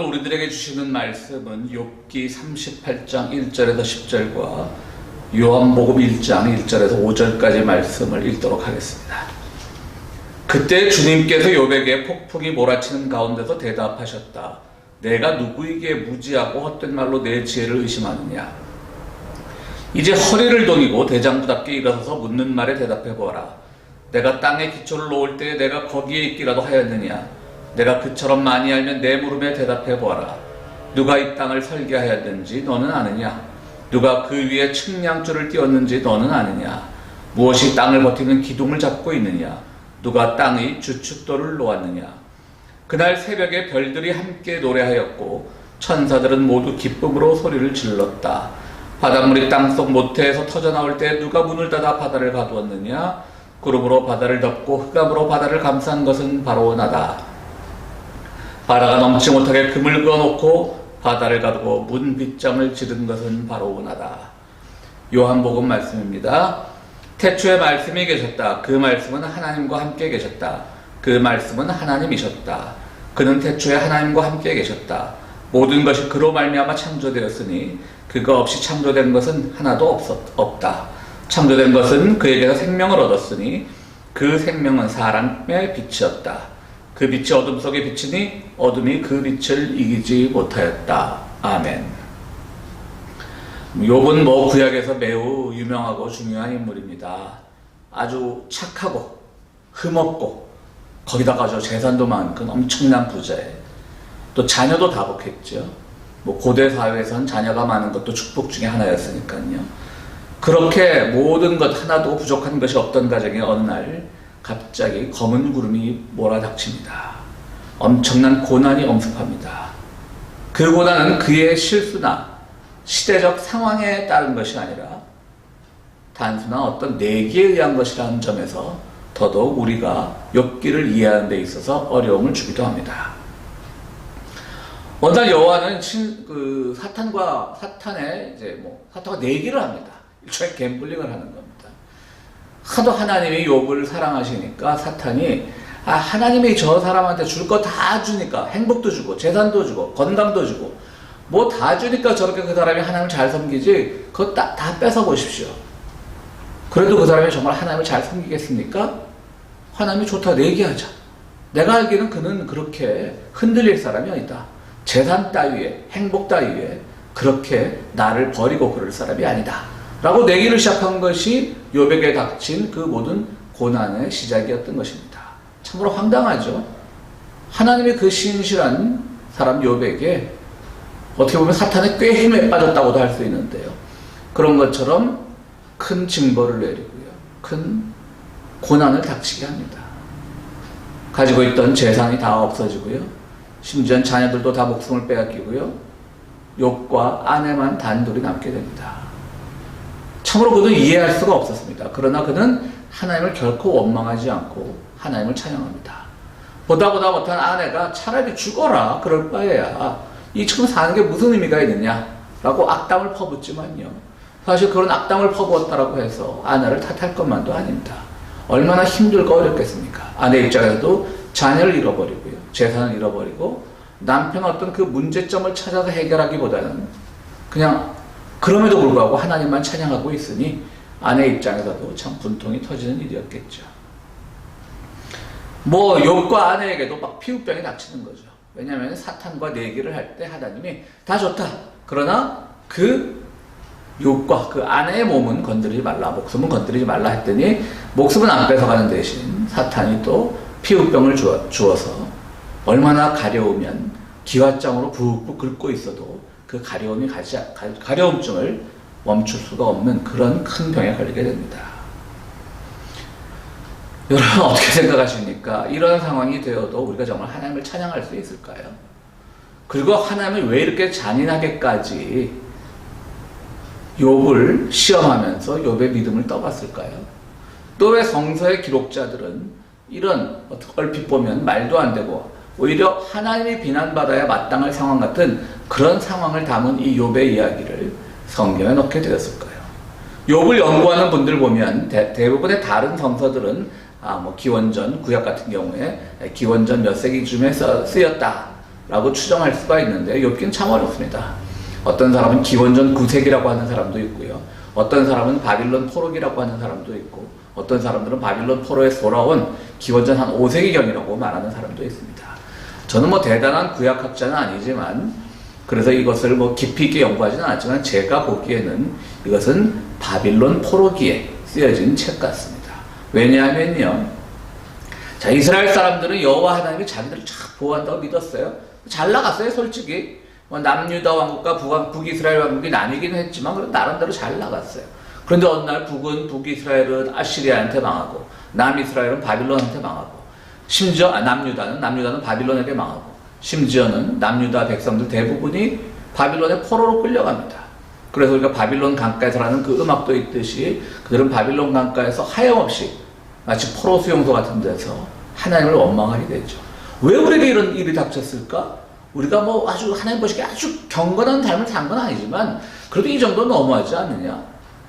우리들에게 주시는 말씀은 욥기 38장 1절에서 10절과 요한복음 1장 1절에서 5절까지 말씀을 읽도록 하겠습니다. 그때 주님께서 욥에게 폭풍이 몰아치는 가운데서 대답하셨다. 내가 누구에게 무지하고 헛된 말로 내 지혜를 의심하느냐. 이제 허리를 동이고 대장부답게 일어서서 묻는 말에 대답해보아라. 내가 땅에 기초를 놓을 때에 내가 거기에 있기라도 하였느냐. 내가 그처럼 많이 알면 내 물음에 대답해보아라. 누가 이 땅을 설계하였는지 너는 아느냐. 누가 그 위에 측량줄을 띄웠는지 너는 아느냐. 무엇이 땅을 버티는 기둥을 잡고 있느냐. 누가 땅의 주춧돌을 놓았느냐. 그날 새벽에 별들이 함께 노래하였고 천사들은 모두 기쁨으로 소리를 질렀다. 바닷물이 땅속 모태에서 터져나올 때 누가 문을 닫아 바다를 가두었느냐. 구름으로 바다를 덮고 흑암으로 바다를 감싼 것은 바로 나다. 바다가 넘지 못하게 금을 그어놓고 바다를 가두고 문 빗장을 지른 것은 바로 나다. 요한복음 말씀입니다. 태초에 말씀이 계셨다. 그 말씀은 하나님과 함께 계셨다. 그 말씀은 하나님이셨다. 그는 태초에 하나님과 함께 계셨다. 모든 것이 그로 말미암아 창조되었으니 그가 없이 창조된 것은 하나도 없다. 창조된 것은 그에게서 생명을 얻었으니 그 생명은 사람의 빛이었다. 그 빛이 어둠 속에 비치니 어둠이 그 빛을 이기지 못하였다. 아멘. 욥은 구약에서 매우 유명하고 중요한 인물입니다. 아주 착하고 흠없고 거기다가 재산도 많은 엄청난 부자에 또 자녀도 다복했죠. 고대 사회에선 자녀가 많은 것도 축복 중에 하나였으니까요. 그렇게 모든 것 하나도 부족한 것이 없던 가정에 어느 날 갑자기 검은 구름이 몰아닥칩니다. 엄청난 고난이 엄습합니다. 그 고난은 그의 실수나 시대적 상황에 따른 것이 아니라 단순한 어떤 내기에 의한 것이라는 점에서 더더욱 우리가 욥기를 이해하는 데 있어서 어려움을 주기도 합니다. 어느 날 여호와는 사탄과 내기를 합니다. 일종의 갬블링을 하는 겁니다. 하도 하나님이 욥을 사랑하시니까 사탄이 하나님이 저 사람한테 줄 거 다 주니까 행복도 주고 재산도 주고 건강도 주고 다 주니까 저렇게 그 사람이 하나님을 잘 섬기지 그거 다 뺏어 보십시오. 그래도 그 사람이 정말 하나님을 잘 섬기겠습니까? 하나님이 좋다 내기하자. 내가 알기는 그는 그렇게 흔들릴 사람이 아니다. 재산 따위에 행복 따위에 그렇게 나를 버리고 그럴 사람이 아니다. 라고 내기를 시작한 것이 욥에게 닥친 그 모든 고난의 시작이었던 것입니다. 참으로 황당하죠. 하나님이 그 신실한 사람 욥에게 어떻게 보면 사탄의 꾀힘에 빠졌다고도 할 수 있는데요. 그런 것처럼 큰 징벌을 내리고요. 큰 고난을 닥치게 합니다. 가지고 있던 재산이 다 없어지고요. 심지어 자녀들도 다 목숨을 빼앗기고요. 욥과 아내만 단둘이 남게 됩니다. 참으로 그는 이해할 수가 없었습니다. 그러나 그는 하나님을 결코 원망하지 않고 하나님을 찬양합니다. 보다 못한 아내가 차라리 죽어라 그럴 바에야 이 지금 사는 게 무슨 의미가 있느냐라고 악담을 퍼붓지만요. 사실 그런 악담을 퍼부었다라고 해서 아내를 탓할 것만도 아닙니다. 얼마나 힘들고 어렵겠습니까? 아내 입장에서도 자녀를 잃어버리고요. 재산을 잃어버리고 남편 어떤 그 문제점을 찾아서 해결하기보다는 그냥 그럼에도 불구하고 하나님만 찬양하고 있으니 아내 입장에서도 참 분통이 터지는 일이었겠죠. 욥과 아내에게도 피부병이 닥치는 거죠. 왜냐하면 사탄과 내기를 할 때 하나님이 다 좋다. 그러나 그 욥과 그 아내의 몸은 건드리지 말라. 목숨은 건드리지 말라 했더니 목숨은 안 뺏어가는 대신 사탄이 또 피부병을 주어서 얼마나 가려우면 기왓장으로 푹푹 긁고 있어도 그 가려움증을 멈출 수가 없는 그런 큰 병에 걸리게 됩니다. 여러분 어떻게 생각하십니까? 이런 상황이 되어도 우리가 정말 하나님을 찬양할 수 있을까요? 그리고 하나님이 왜 이렇게 잔인하게까지 욥을 시험하면서 욥의 믿음을 떠봤을까요? 또 왜 성서의 기록자들은 이런 얼핏 보면 말도 안 되고 오히려 하나님이 비난받아야 마땅할 상황 같은 그런 상황을 담은 이 욥의 이야기를 성경에 넣게 되었을까요? 욥을 연구하는 분들 보면 대부분의 다른 성서들은 기원전 구약 같은 경우에 기원전 몇 세기쯤에 쓰였다 라고 추정할 수가 있는데 욥기는 참 어렵습니다. 어떤 사람은 기원전 9세기라고 하는 사람도 있고요. 어떤 사람은 바빌론 포로기라고 하는 사람도 있고, 어떤 사람들은 바빌론 포로에서 돌아온 기원전 한 5세기경이라고 말하는 사람도 있습니다. 저는 뭐 대단한 구약학자는 아니지만, 그래서 이것을 뭐 깊이 있게 연구하지는 않았지만, 제가 보기에는 이것은 바빌론 포로기에 쓰여진 책 같습니다. 왜냐하면요, 자, 이스라엘 사람들은 여호와 하나님이 자기들을 잘 보호한다고 믿었어요. 잘 나갔어요, 솔직히. 뭐 남유다 왕국과 북이스라엘 왕국이 나뉘기는 했지만, 그래도 나름대로 잘 나갔어요. 그런데 어느 날 북이스라엘은 아시리아한테 망하고, 남이스라엘은 바빌론한테 망하고, 심지어 남유다는 바빌론에게 망하고, 심지어는 남유다 백성들 대부분이 바빌론의 포로로 끌려갑니다. 그래서 우리가 바빌론 강가에서라는 그 음악도 있듯이 그들은 바빌론 강가에서 하염없이 마치 포로 수용소 같은 데서 하나님을 원망하게 되죠. 왜 우리에게 이런 일이 닥쳤을까? 우리가 뭐 아주 하나님 보시기에 아주 경건한 삶을 산 건 아니지만 그래도 이 정도는 너무하지 않느냐?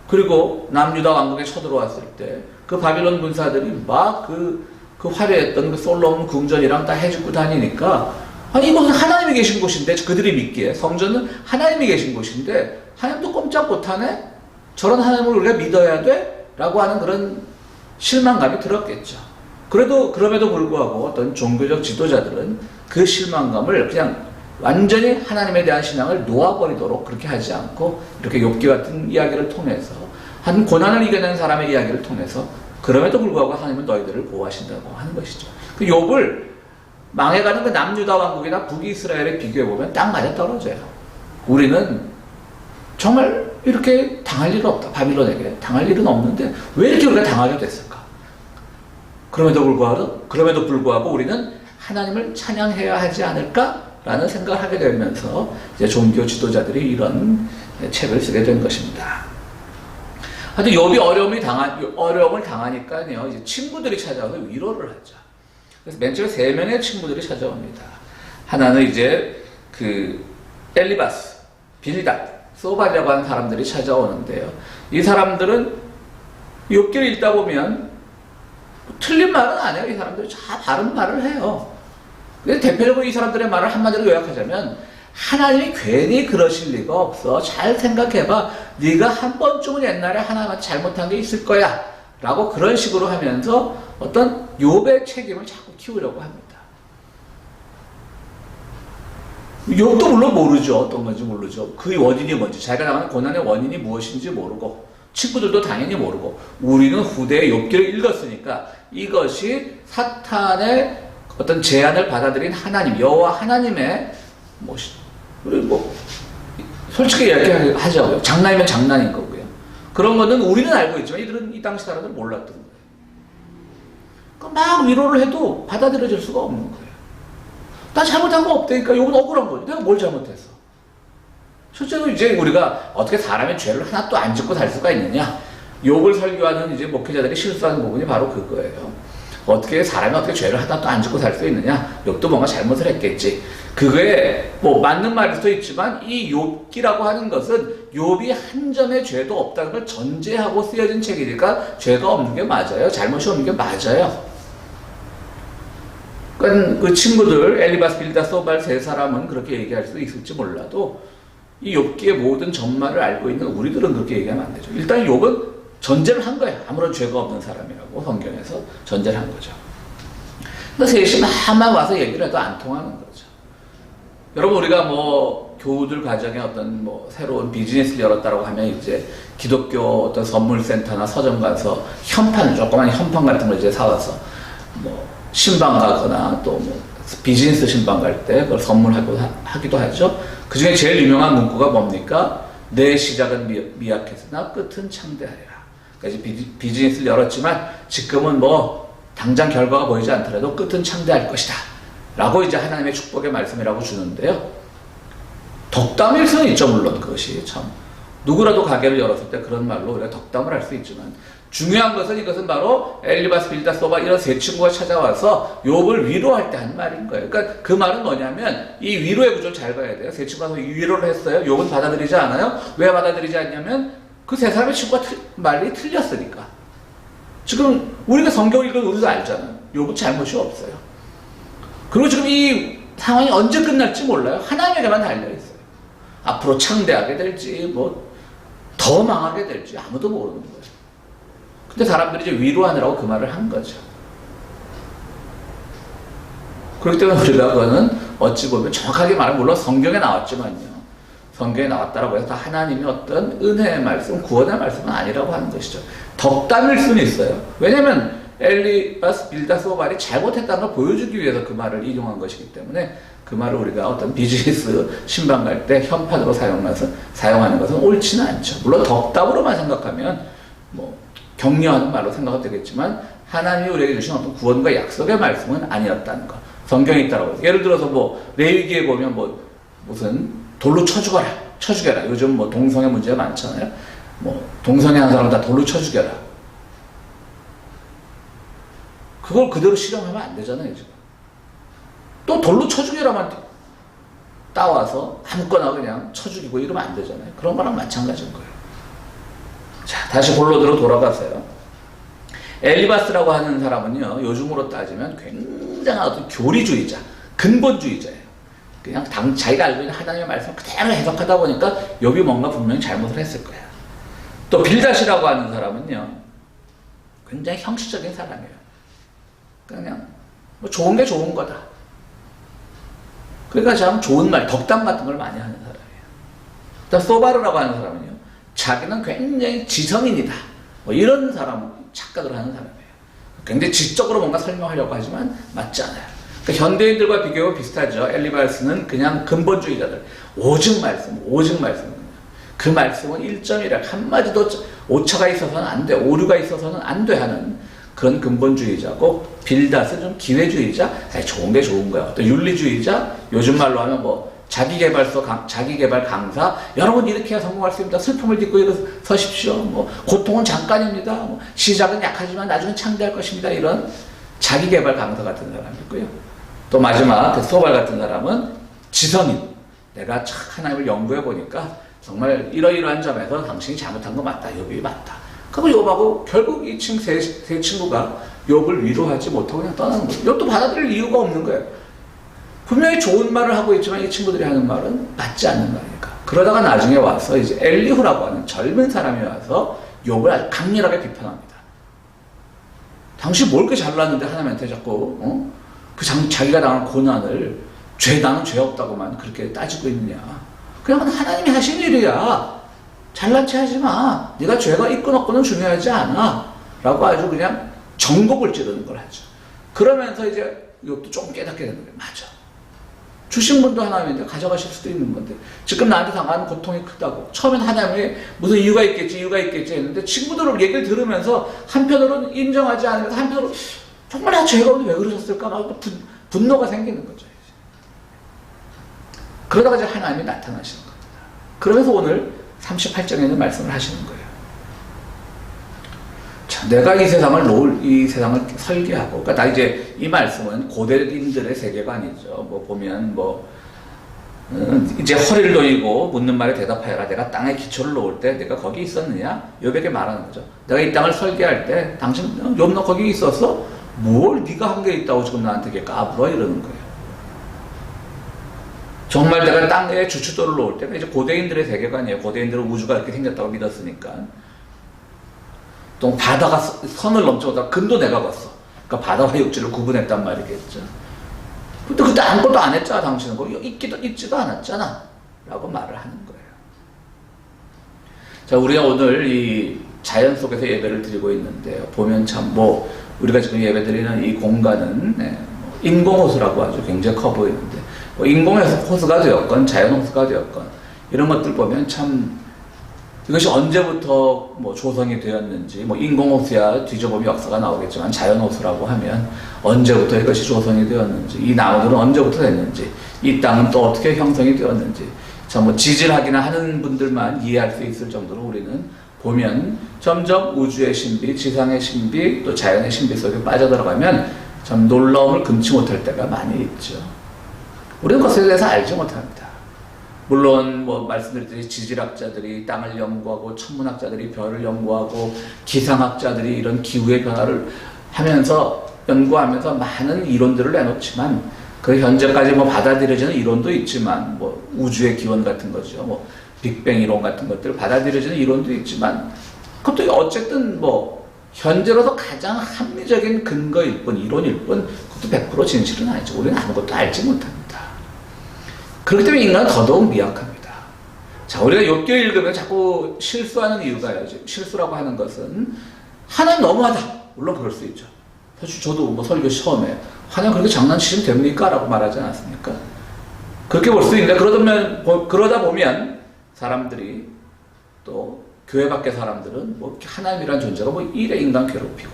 그리고 남유다 왕국에 쳐들어왔을 때 그 바빌론 군사들이 막 그 화려했던 그 솔로몬 궁전이랑 다 해집고 다니니까, 아니 이것은 하나님이 계신 곳인데, 그들이 믿기에 성전은 하나님이 계신 곳인데 하나님도 꼼짝 못하네? 저런 하나님을 우리가 믿어야 돼? 라고 하는 그런 실망감이 들었겠죠. 그럼에도 불구하고 어떤 종교적 지도자들은 그 실망감을 그냥 완전히 하나님에 대한 신앙을 놓아버리도록 그렇게 하지 않고, 이렇게 욥기 같은 이야기를 통해서, 한 고난을 이겨낸 사람의 이야기를 통해서 그럼에도 불구하고 하나님은 너희들을 보호하신다고 하는 것이죠. 그 욥을 망해가는 그 남유다 왕국이나 북이스라엘에 비교해보면 딱 맞아떨어져요. 우리는 정말 이렇게 당할 일은 없다. 바빌론에게 당할 일은 없는데 왜 이렇게 우리가 당하게 됐을까? 그럼에도 불구하고 우리는 하나님을 찬양해야 하지 않을까라는 생각을 하게 되면서 이제 종교 지도자들이 이런 책을 쓰게 된 것입니다. 하여튼 욥이 어려움을 당하니까요, 이제 친구들이 찾아와서 위로를 하죠. 그래서 맨 처음에 3명의 친구들이 찾아옵니다. 하나는 이제 그 엘리바스, 빌닷, 소발이라고 하는 사람들이 찾아오는데요. 이 사람들은 욥기를 읽다 보면 틀린 말은 안 해요. 이 사람들이 다 바른 말을 해요. 근데 대표적으로 이 사람들의 말을 한마디로 요약하자면, 하나님이 괜히 그러실 리가 없어. 잘 생각해봐. 네가 한 번쯤은 옛날에 하나님한테 잘못한 게 있을 거야. 라고 그런 식으로 하면서 어떤 욥의 책임을 자꾸 키우려고 합니다. 욥도 물론 모르죠. 어떤 건지 모르죠. 그 원인이 뭔지, 자기가 당하는 고난의 원인이 무엇인지 모르고, 친구들도 당연히 모르고, 우리는 후대에 욥기를 읽었으니까 이것이 사탄의 어떤 제안을 받아들인 하나님, 여호와 하나님의 솔직히 이야기하자고요. 장난이면 장난인 거고요. 그런 거는 우리는 알고 있지만 이들은 이 당시 사람들은 몰랐던 거예요. 그러니까 막 위로를 해도 받아들여질 수가 없는 거예요. 나 잘못한 거 없다니까. 이건 억울한 거지. 내가 뭘 잘못했어? 실제로 이제 우리가 어떻게 사람의 죄를 하나도 안 짓고 살 수가 있느냐? 욥을 설교하는 이제 목회자들이 실수하는 부분이 바로 그거예요. 사람이 어떻게 죄를 하나도 안 짓고 살 수 있느냐? 욥도 뭔가 잘못을 했겠지. 그거에 뭐 맞는 말일 수도 있지만, 이 욥기라고 하는 것은 욥이 한 점의 죄도 없다는 걸 전제하고 쓰여진 책이니까 죄가 없는 게 맞아요. 잘못이 없는 게 맞아요. 그러니까 그 친구들 엘리바스, 빌닷, 소발 3사람은 그렇게 얘기할 수도 있을지 몰라도 이 욥기의 모든 전말을 알고 있는 우리들은 그렇게 얘기하면 안 되죠. 일단 욥은 전제를 한 거예요. 아무런 죄가 없는 사람이라고 성경에서 전제를 한 거죠. 근데 셋이 막 와서 얘기를 해도 안 통하는 거죠. 여러분, 우리가 뭐 교우들 가정에 어떤 뭐 새로운 비즈니스를 열었다고 하면 이제 기독교 어떤 선물센터나 서점 가서 조그만 현판 같은 걸 이제 사와서 뭐 신방 가거나 또 뭐 비즈니스 신방 갈 때 그걸 선물하기도 하죠. 그 중에 제일 유명한 문구가 뭡니까? 내 시작은 미약했으나 끝은 창대하리라. 그러니까 이제 비즈니스를 열었지만 지금은 뭐 당장 결과가 보이지 않더라도 끝은 창대할 것이다. 라고 이제 하나님의 축복의 말씀이라고 주는데요. 덕담일 수는 있죠. 물론 그것이 참 누구라도 가게를 열었을 때 그런 말로 우리가 덕담을 할 수 있지만, 중요한 것은 이것은 바로 엘리바스, 빌닷, 소발 이런 3친구가 찾아와서 욥을 위로할 때 하는 말인 거예요. 그러니까 그 말은 뭐냐면 이 위로의 구조를 잘 봐야 돼요. 3친구가 위로를 했어요. 욥은 받아들이지 않아요. 왜 받아들이지 않냐면 그 3사람의 친구가 말이 틀렸으니까. 지금 우리가 성경 읽은 우리도 알잖아요. 욥은 잘못이 없어요. 그리고 지금 이 상황이 언제 끝날지 몰라요. 하나님에게만 달려있어요. 앞으로 창대하게 될지 뭐 더 망하게 될지 아무도 모르는 거예요. 근데 사람들이 이제 위로하느라고 그 말을 한 거죠. 그렇기 때문에 우리가 그거는 어찌 보면 정확하게 말하면 물론 성경에 나왔지만요. 성경에 나왔다라고 해서 하나님이 어떤 은혜의 말씀, 구원의 말씀은 아니라고 하는 것이죠. 덕담일 수는 있어요. 왜냐하면 엘리바스, 빌닷, 소발이 잘못했다는 걸 보여주기 위해서 그 말을 인용한 것이기 때문에 그 말을 우리가 어떤 비즈니스 신방 갈 때 현판으로 사용하는 것은 옳지는 않죠. 물론 덕담으로만 생각하면 뭐 격려하는 말로 생각은 되겠지만 하나님이 우리에게 주신 어떤 구원과 약속의 말씀은 아니었다는 것. 성경에 있다라고. 예를 들어서 뭐 레위기에 보면 뭐 무슨 돌로 쳐 죽여라. 요즘 뭐 동성애 문제가 많잖아요. 뭐 동성애 한 사람 다 돌로 쳐 죽여라. 그걸 그대로 실행하면 안 되잖아요, 지금. 또 돌로 쳐 죽여라만 따와서 아무거나 그냥 쳐 죽이고 이러면 안 되잖아요. 그런 거랑 마찬가지인 거예요. 자, 다시 본론으로 돌아가세요. 엘리바스라고 하는 사람은요, 요즘으로 따지면 굉장한 어떤 교리주의자, 근본주의자예요. 그냥 자기가 알고 있는 하나님의 말씀을 그대로 해석하다 보니까 욥이 뭔가 분명히 잘못을 했을 거야. 또 빌닷이라고 하는 사람은요, 굉장히 형식적인 사람이에요. 그냥 뭐 좋은 게 좋은 거다. 그러니까 참 좋은 말, 덕담 같은 걸 많이 하는 사람이에요. 또 소바르라고 하는 사람은요, 자기는 굉장히 지성인이다. 뭐 이런 사람 착각을 하는 사람이에요. 굉장히 지적으로 뭔가 설명하려고 하지만 맞지 않아요. 그러니까 현대인들과 비교하면 비슷하죠. 엘리바스는 그냥 근본주의자들. 오직 말씀. 그 말씀은 1.1약 한마디도 오차가 있어서는 안 돼, 오류가 있어서는 안 돼 하는 그런 근본주의자고, 빌닷은 좀 기회주의자, 좋은 게 좋은 거야. 또 윤리주의자, 요즘 말로 하면 뭐 자기개발 강사, 여러분 이렇게 해야 성공할 수 있습니다. 슬픔을 딛고 일어서십시오. 뭐 고통은 잠깐입니다. 뭐 시작은 약하지만 나중엔 창대할 것입니다. 이런 자기개발 강사 같은 사람이 있고요. 또 마지막 소발 같은 사람은 지성인. 내가 착 하나님을 연구해 보니까 정말 이러이러한 점에서 당신이 잘못한 거 맞다. 욥이 맞다. 그럼 욥하고 결국 이 세 친구가 욥을 위로하지 못하고 그냥 떠나는 거예요. 욥도 받아들일 이유가 없는 거예요. 분명히 좋은 말을 하고 있지만 이 친구들이 하는 말은 맞지 않는 거니까. 그러다가 나중에 와서 이제 엘리후라고 하는 젊은 사람이 와서 욥을 아주 강렬하게 비판합니다. 당신 뭘 그렇게 잘났는데 하나님한테 자꾸 자기가 당한 고난을 나는 죄 없다고만 그렇게 따지고 있느냐. 그냥 하나님이 하신 일이야. 잘난 체 하지 마. 네가 죄가 있건 없건은 중요하지 않아. 라고 아주 그냥 정곡을 찌르는 걸 하죠. 그러면서 이제 욥도 좀 깨닫게 되는 거예요. 맞아. 주신 분도 하나님인데 가져가실 수도 있는 건데 지금 나한테 당하는 고통이 크다고. 처음엔 하나님이 무슨 이유가 있겠지 했는데 친구들 얘기를 들으면서 한편으로는 인정하지 않으면서 한편으로 정말 나 죄가 없는데 왜 그러셨을까? 하고 분노가 생기는 거죠. 그러다가 이제 하나님이 나타나시는 겁니다. 그러면서 오늘 38장에 있는 말씀을 하시는 거예요. 자, 내가 이 세상을 설계하고, 그러니까 나 이제 이 말씀은 고대인들의 세계관이죠. 뭐 보면 이제 허리를 놓이고 묻는 말에 대답하여라. 내가 땅에 기초를 놓을 때 내가 거기 있었느냐? 욥에게 말하는 거죠. 내가 이 땅을 설계할 때 당신 욥 너 거기 있었어? 뭘 네가 한 게 있다고 지금 나한테 이렇게 까불어 이러는 거예요. 정말 내가 땅에 주춧돌을 놓을 때, 이제 고대인들의 세계관이에요. 고대인들은 우주가 이렇게 생겼다고 믿었으니까. 또 바다가 선을 넘쳐오다가 금도 내가 봤어. 그러니까 바다와 육지를 구분했단 말이겠죠. 근데 그때 아무것도 안 했잖아, 당신은. 거기 있지도 않았잖아. 라고 말을 하는 거예요. 자, 우리가 오늘 이 자연 속에서 예배를 드리고 있는데요. 보면 참 우리가 지금 예배 드리는 이 공간은 인공호수라고 아주 굉장히 커 보이는데, 인공호수가 되었건 자연호수가 되었건 이런 것들 보면 참 이것이 언제부터 조성이 되었는지, 인공호수야 뒤져보면 역사가 나오겠지만 자연호수라고 하면 언제부터 이것이 조성이 되었는지, 이 나무들은 언제부터 됐는지, 이 땅은 또 어떻게 형성이 되었는지, 참 지질하기나 하는 분들만 이해할 수 있을 정도로 우리는 보면 점점 우주의 신비, 지상의 신비, 또 자연의 신비 속에 빠져들어가면 참 놀라움을 금치 못할 때가 많이 있죠. 우리는 그것에 대해서 알지 못합니다. 물론 말씀드렸듯이 지질학자들이 땅을 연구하고 천문학자들이 별을 연구하고 기상학자들이 이런 기후의 변화를 연구하면서 많은 이론들을 내놓지만 그 현재까지 뭐 받아들여지는 이론도 있지만, 뭐 우주의 기원 같은 거죠. 뭐 빅뱅 이론 같은 것들 받아들여지는 이론도 있지만, 그것도 어쨌든 뭐 현재로서 가장 합리적인 근거일 뿐, 이론일 뿐, 그것도 100% 진실은 아니죠. 우리는 아무것도 알지 못합니다. 그렇기 때문에 인간은 더더욱 미약합니다. 자, 우리가 욥기를 읽으면 자꾸 실수하는 이유가요. 실수라고 하는 것은 하나님 너무하다. 물론 그럴 수 있죠. 사실 저도 뭐 설교 처음에 하나님 그렇게 장난치시면 됩니까? 라고 말하지 않았습니까? 그렇게 볼 수 있는데 그러다 보면 사람들이 또 교회 밖의 사람들은 뭐 하나님이란 존재가 뭐 이래 인간 괴롭히고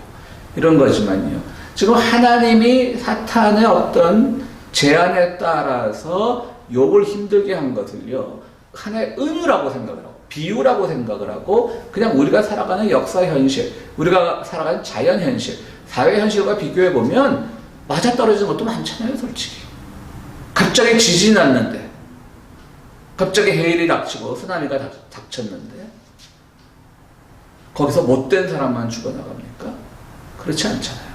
이런 거지만요. 지금 하나님이 사탄의 어떤 제안에 따라서 욥을 힘들게 한 것을요. 하나의 은유라고 생각을 하고 비유라고 생각을 하고 그냥 우리가 살아가는 역사 현실, 우리가 살아가는 자연 현실, 사회 현실과 비교해 보면 맞아떨어지는 것도 많잖아요, 솔직히. 갑자기 지진이 났는데, 갑자기 해일이 닥치고 쓰나미가 닥쳤는데 거기서 못된 사람만 죽어나갑니까? 그렇지 않잖아요.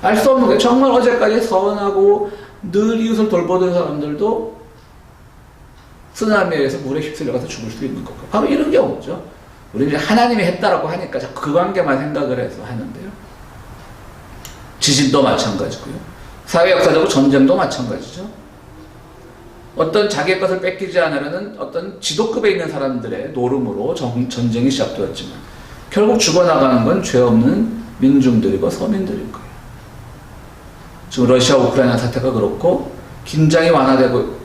알 수 없는 게 정말 어제까지 서운하고 늘 이웃을 돌보던 사람들도 쓰나미에 의해서 물에 휩쓸려가서 죽을 수 있는 거고 바로 이런 경우죠. 우리는 이제 하나님이 했다라고 하니까 자꾸 그 관계만 생각을 해서 하는데요. 지진도 마찬가지고요. 사회 역사적으로 전쟁도 마찬가지죠. 어떤 자기의 것을 뺏기지 않으려는 어떤 지도급에 있는 사람들의 노름으로 전쟁이 시작되었지만 결국 죽어나가는 건 죄 없는 민중들이고 서민들일 거예요. 지금 러시아 우크라이나 사태가 그렇고 긴장이 완화되고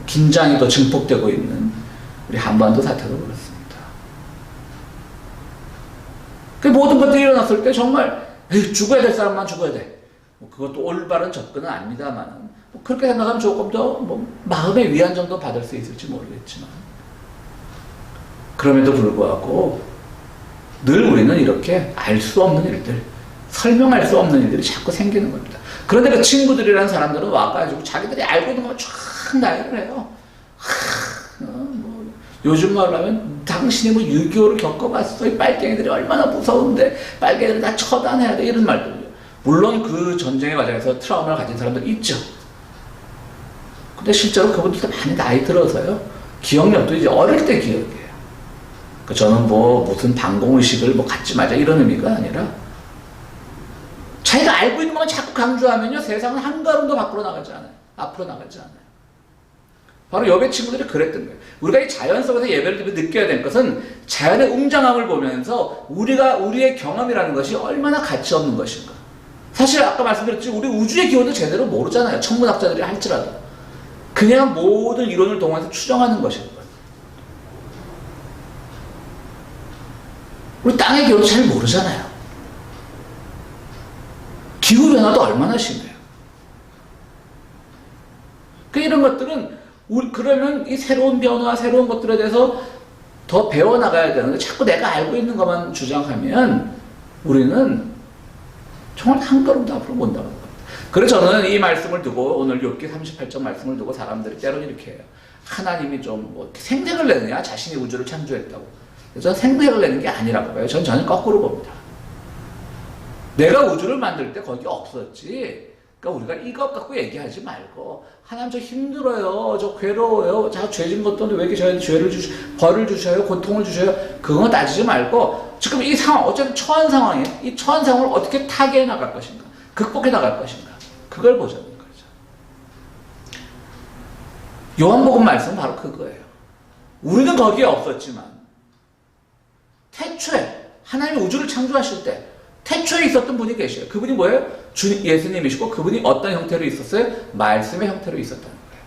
긴장이 더 증폭되고 있는 우리 한반도 사태도 그렇습니다. 그 모든 것들이 일어났을 때 정말 죽어야 될 사람만 죽어야 돼. 뭐 그것도 올바른 접근은 아닙니다만 뭐 그렇게 생각하면 조금 더 뭐 마음의 위안 정도 받을 수 있을지 모르겠지만 그럼에도 불구하고 늘 우리는 이렇게 알 수 없는 일들, 설명할 수 없는 일들이 자꾸 생기는 겁니다. 그런데 그 친구들이라는 사람들은 와가지고 자기들이 알고 있는 걸 쫙 나열을 해요. 뭐 요즘 말로 하면 당신이 뭐 6.25를 겪어봤어. 이 빨갱이들이 얼마나 무서운데 빨갱이들을 다 처단해야 돼. 이런 말들이요. 물론 그 전쟁의 과정에서 트라우마를 가진 사람들 있죠. 근데 실제로 그분들도 많이 나이 들어서요. 기억력도 이제 어릴 때 기억이에요. 저는 뭐 무슨 방공의식을 뭐 갖지 말자 이런 의미가 아니라 자기가 알고 있는 것만 자꾸 강조하면요. 세상은 한 걸음도 앞으로 나가지 않아요. 바로 욥의 친구들이 그랬던 거예요. 우리가 이 자연 속에서 예배를 드리며 느껴야 될 것은 자연의 웅장함을 보면서 우리의 경험이라는 것이 얼마나 가치 없는 것인가. 사실 아까 말씀드렸지 우리 우주의 기원도 제대로 모르잖아요. 천문학자들이 할지라도. 그냥 모든 이론을 동원해서 추정하는 것인 거예요. 우리 땅의 기원도 잘 모르잖아요. 기후변화도 얼마나 심해요. 이런 것들은 그러면 이 새로운 변화, 새로운 것들에 대해서 더 배워나가야 되는데 자꾸 내가 알고 있는 것만 주장하면 우리는 정말 한 걸음도 앞으로 못 나가는 겁니다. 그래서 저는 이 말씀을 두고 오늘 욥기 38장 말씀을 두고 사람들이 때로는 이렇게 해요. 하나님이 좀 뭐 생색을 내느냐? 자신이 우주를 창조했다고. 저는 생색을 내는 게 아니라고 봐요. 저는 전혀 거꾸로 봅니다. 내가 우주를 만들 때 거기 없었지. 그러니까 우리가 이것 갖고 얘기하지 말고 하나님 저 힘들어요. 저 괴로워요. 저 죄진 것도 왜 이렇게 저한테 벌을 주셔요. 고통을 주셔요. 그거 따지지 말고 지금 이 상황 어쨌든 처한 상황이에요. 이 처한 상황을 어떻게 타개해 나갈 것인가. 극복해 나갈 것인가. 그걸 보자는 거죠. 요한복음 말씀은 바로 그거예요. 우리는 거기에 없었지만 태초에 하나님이 우주를 창조하실 때 태초에 있었던 분이 계셔요. 그분이 뭐예요? 예수님이시고 그분이 어떤 형태로 있었어요? 말씀의 형태로 있었다는 거예요.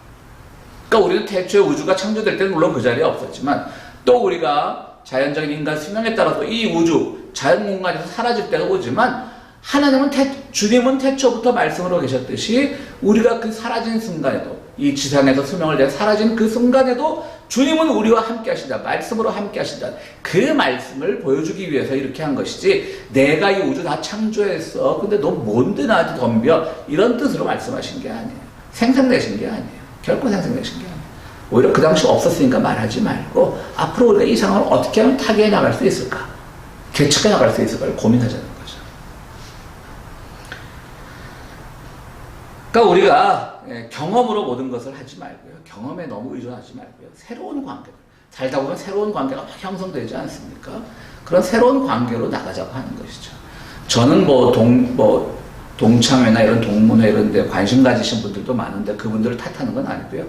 그러니까 우리는 태초에 우주가 창조될 때는 물론 그 자리에 없었지만 또 우리가 자연적인 인간 수명에 따라서 이 우주, 자연 공간에서 사라질 때가 오지만 하나님은 주님은 태초부터 말씀으로 계셨듯이 우리가 그 사라진 순간에도 이 지상에서 수명을 내어 사라진 그 순간에도 주님은 우리와 함께 하신다. 말씀으로 함께 하신다. 그 말씀을 보여주기 위해서 이렇게 한 것이지 내가 이 우주 다 창조했어. 근데 너 뭔데 나한테 덤벼. 이런 뜻으로 말씀하신 게 아니에요. 생생내신 게 아니에요. 결코 생생내신 게 아니에요. 오히려 그 당시 없었으니까 말하지 말고 앞으로 우리가 이 상황을 어떻게 하면 타개해 나갈 수 있을까? 개척해 나갈 수 있을까를 고민하자는 거죠. 그러니까 우리가 경험으로 모든 것을 하지 말고요. 경험에 너무 의존하지 말고요. 새로운 관계, 살다 보면 새로운 관계가 막 형성되지 않습니까? 그런 새로운 관계로 나가자고 하는 것이죠. 저는 동창회나 이런 동문회 이런 데 관심 가지신 분들도 많은데 그분들을 탓하는 건 아니고요.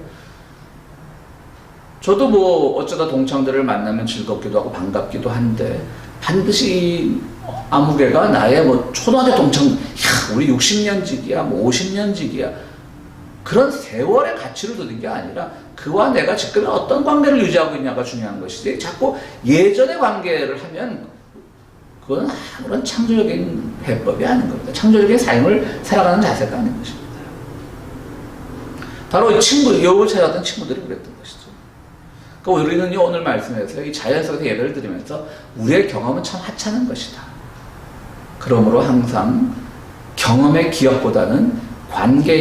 저도 어쩌다 동창들을 만나면 즐겁기도 하고 반갑기도 한데 반드시 아무개가 나의 초등학교 동창, 야, 우리 60년 지기야, 50년 지기야. 그런 세월의 가치를 두는 게 아니라 그와 내가 지금 어떤 관계를 유지하고 있냐가 중요한 것이지 자꾸 예전의 관계를 하면 그건 아무런 창조적인 해법이 아닌 겁니다. 창조적인 삶을 살아가는 자세가 아닌 것입니다. 바로 이 욥을 찾아왔던 친구들이 그랬던 것이죠. 그러니까 우리는요, 오늘 말씀에서 이 자연 속에서 예배를 드리면서 우리의 경험은 참 하찮은 것이다. 그러므로 항상 경험의 기억보다는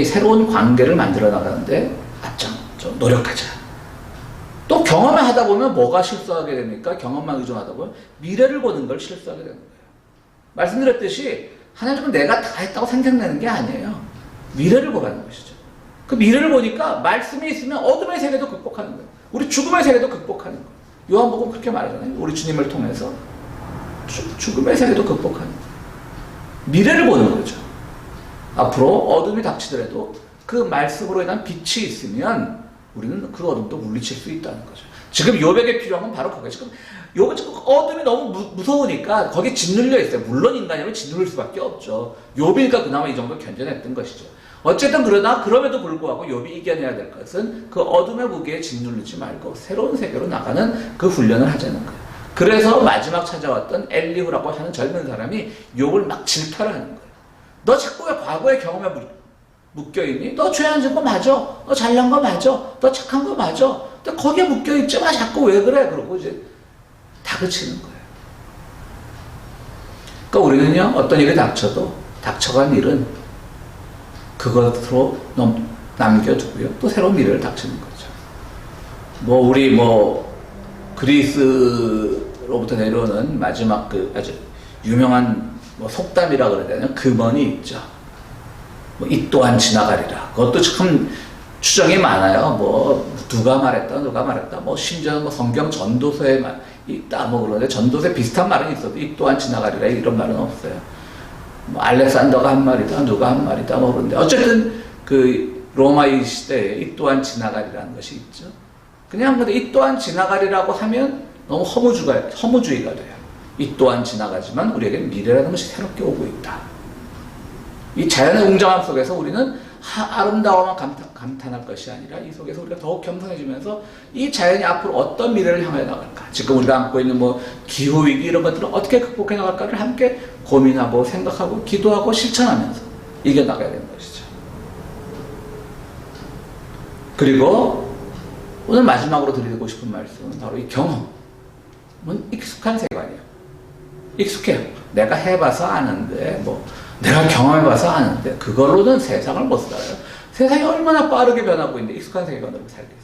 새로운 관계를 만들어 나가는데 노력하자. 또 경험을 하다 보면 뭐가 실수하게 됩니까? 경험만 의존하다 보면 미래를 보는 걸 실수하게 되는 거예요. 말씀드렸듯이 하나님은 내가 다 했다고 생각내는 게 아니에요. 미래를 보라는 것이죠. 그 미래를 보니까 말씀이 있으면 어둠의 세계도 극복하는 거예요. 우리 죽음의 세계도 극복하는 거예요. 요한복음 그렇게 말하잖아요. 우리 주님을 통해서 죽음의 세계도 극복하는 거예요. 미래를 보는 거죠. 앞으로 어둠이 닥치더라도 그 말씀으로 인한 빛이 있으면 우리는 그 어둠도 물리칠 수 있다는 거죠. 지금 욥에게 필요한 건 바로 그거예요. 지금 욥은 지금 어둠이 너무 무서우니까 거기에 짓눌려 있어요. 물론 인간이라면 짓눌릴 수밖에 없죠. 욥이니까 그나마 이 정도 견뎌냈던 것이죠. 어쨌든 그럼에도 불구하고 욥이 이겨내야 될 것은 그 어둠의 무게에 짓누르지 말고 새로운 세계로 나가는 그 훈련을 하자는 거예요. 그래서 마지막 찾아왔던 엘리후라고 하는 젊은 사람이 욥을 막 질타를 하는 거예요. 너 자꾸 왜 과거의 경험에 묶여있니? 너 죄 안 짓고 맞아. 너 잘난 거 맞아. 너 착한 거 맞아. 근데 거기에 묶여있지 마. 자꾸 왜 그래? 그러고 이제 다그치는 거예요. 그러니까 우리는요, 어떤 일이 닥쳐간 일은 그것으로 남겨두고요. 또 새로운 미래를 닥치는 거죠. 우리 그리스로부터 내려오는 마지막 아주 유명한 속담이라 그래야 되나? 금언이 있죠. 이 또한 지나가리라. 그것도 참 추정이 많아요. 누가 말했다. 심지어는 성경 전도서에 있다. 그러는데 전도서에 비슷한 말은 있어도 이 또한 지나가리라. 이런 말은 없어요. 알렉산더가 한 말이다. 누가 한 말이다. 그런데 어쨌든 로마의 시대에 이 또한 지나가리라는 것이 있죠. 그냥 근데 이 또한 지나가리라고 하면 너무 허무주의가 돼요. 이 또한 지나가지만 우리에게 미래라는 것이 새롭게 오고 있다. 이 자연의 웅장함 속에서 우리는 아름다워만 감탄할 것이 아니라 이 속에서 우리가 더욱 겸손해지면서 이 자연이 앞으로 어떤 미래를 향해 나갈까? 지금 우리가 안고 있는 기후위기 이런 것들을 어떻게 극복해 나갈까를 함께 고민하고 생각하고 기도하고 실천하면서 이겨나가야 되는 것이죠. 그리고 오늘 마지막으로 드리고 싶은 말씀은 바로 이 경험은 익숙한 세관이에요. 익숙해요. 내가 해봐서 아는데 내가 경험해봐서 아는데 그걸로는 세상을 못 살아요. 세상이 얼마나 빠르게 변하고 있는데 익숙한 세계관으로 살겠어요.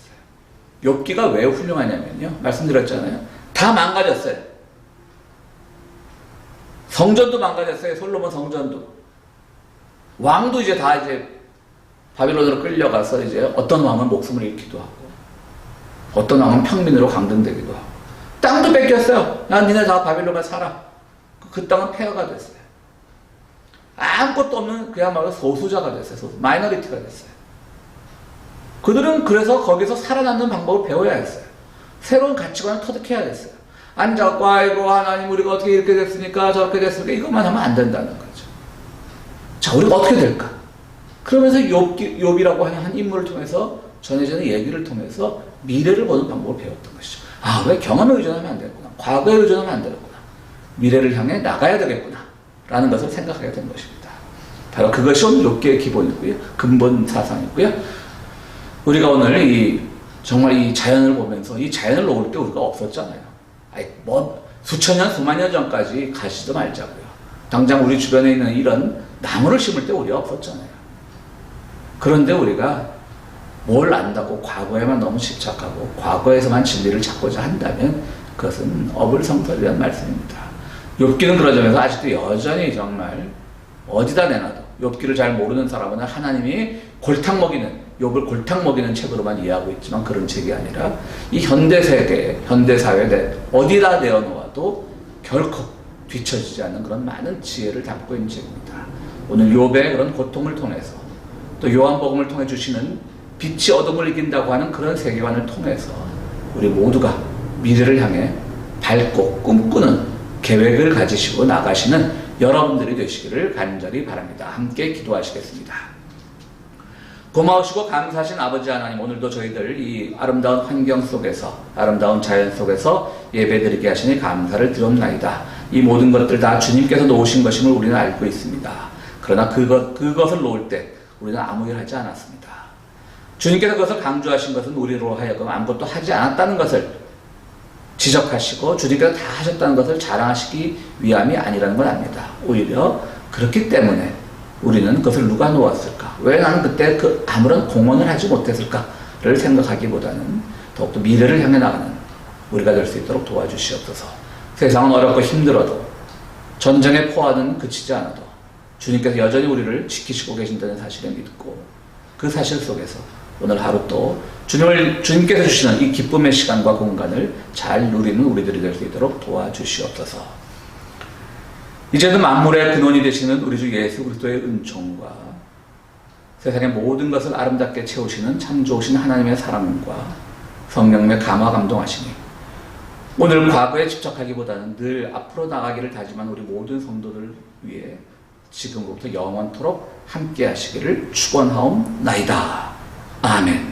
욥기가 왜 훌륭하냐면요. 말씀드렸잖아요. 다 망가졌어요. 성전도 망가졌어요. 솔로몬 성전도. 왕도 이제 바빌론으로 끌려가서 어떤 왕은 목숨을 잃기도 하고 어떤 왕은 평민으로 강등되기도 하고 땅도 뺏겼어요. 니네 다 바빌론에 살아. 그 땅은 폐허가 됐어요. 아무것도 없는 그야말로 소수자가 됐어요. 마이너리티가 됐어요. 그들은 그래서 거기서 살아남는 방법을 배워야 했어요. 새로운 가치관을 터득해야 됐어요. 앉아갖고 아이고 하나님 우리가 어떻게 이렇게 됐으니까 저렇게 됐으니까 이것만 하면 안 된다는 거죠. 자, 우리가 어떻게 될까? 그러면서 욥이라고 하는 한 인물을 통해서 전해지는 얘기를 통해서 미래를 보는 방법을 배웠던 것이죠. 왜 경험에 의존하면 안 되겠구나. 과거에 의존하면 안 되겠구나. 미래를 향해 나가야 되겠구나. 라는 것을 생각하게 된 것입니다. 바로 그것이 오늘 욥기의 기본이고요. 근본 사상이고요. 우리가 오늘 정말 이 자연을 보면서 이 자연을 놓을 때 우리가 없었잖아요. 수천 년, 수만 년 전까지 가시도 말자고요. 당장 우리 주변에 있는 이런 나무를 심을 때 우리가 없었잖아요. 그런데 우리가 뭘 안다고 과거에만 너무 집착하고 과거에서만 진리를 찾고자 한다면 그것은 어불성설이라는 말씀입니다. 욥기는 그런 점에서 아직도 여전히 정말 어디다 내놔도 욥기를 잘 모르는 사람은 하나님이 골탕 먹이는, 욥을 골탕 먹이는 책으로만 이해하고 있지만 그런 책이 아니라 이 현대 세계, 현대 사회에 어디다 내어놓아도 결코 뒤처지지 않는 그런 많은 지혜를 담고 있는 책입니다. 오늘 욥의 그런 고통을 통해서 또 요한복음을 통해 주시는 빛이 어둠을 이긴다고 하는 그런 세계관을 통해서 우리 모두가 미래를 향해 밝고 꿈꾸는 계획을 가지시고 나가시는 여러분들이 되시기를 간절히 바랍니다. 함께 기도하시겠습니다. 고마우시고 감사하신 아버지 하나님, 오늘도 저희들 이 아름다운 환경 속에서, 아름다운 자연 속에서 예배드리게 하시니 감사를 드렸나이다. 이 모든 것들 다 주님께서 놓으신 것임을 우리는 알고 있습니다. 그러나 그것을 놓을 때 우리는 아무 일 하지 않았습니다. 주님께서 그것을 강조하신 것은 우리로 하여금 아무것도 하지 않았다는 것을 지적하시고 주님께서 다 하셨다는 것을 자랑하시기 위함이 아니라는 걸 압니다. 오히려 그렇기 때문에 우리는 그것을 누가 놓았을까? 왜 나는 그때 아무런 공헌을 하지 못했을까를 생각하기보다는 더욱더 미래를 향해 나가는 우리가 될 수 있도록 도와주시옵소서. 세상은 어렵고 힘들어도, 전쟁의 포화는 그치지 않아도 주님께서 여전히 우리를 지키시고 계신다는 사실을 믿고 그 사실 속에서 오늘 하루 또 주님께서 주시는 이 기쁨의 시간과 공간을 잘 누리는 우리들이 될 수 있도록 도와주시옵소서. 이제는 만물의 근원이 되시는 우리 주 예수 그리스도의 은총과 세상의 모든 것을 아름답게 채우시는 참 좋으신 하나님의 사랑과 성령님의 감화 감동하시니 오늘 과거에 집착하기보다는 늘 앞으로 나가기를 다짐한 우리 모든 성도들 위해 지금부터 영원토록 함께 하시기를 축원하옵나이다. 아멘.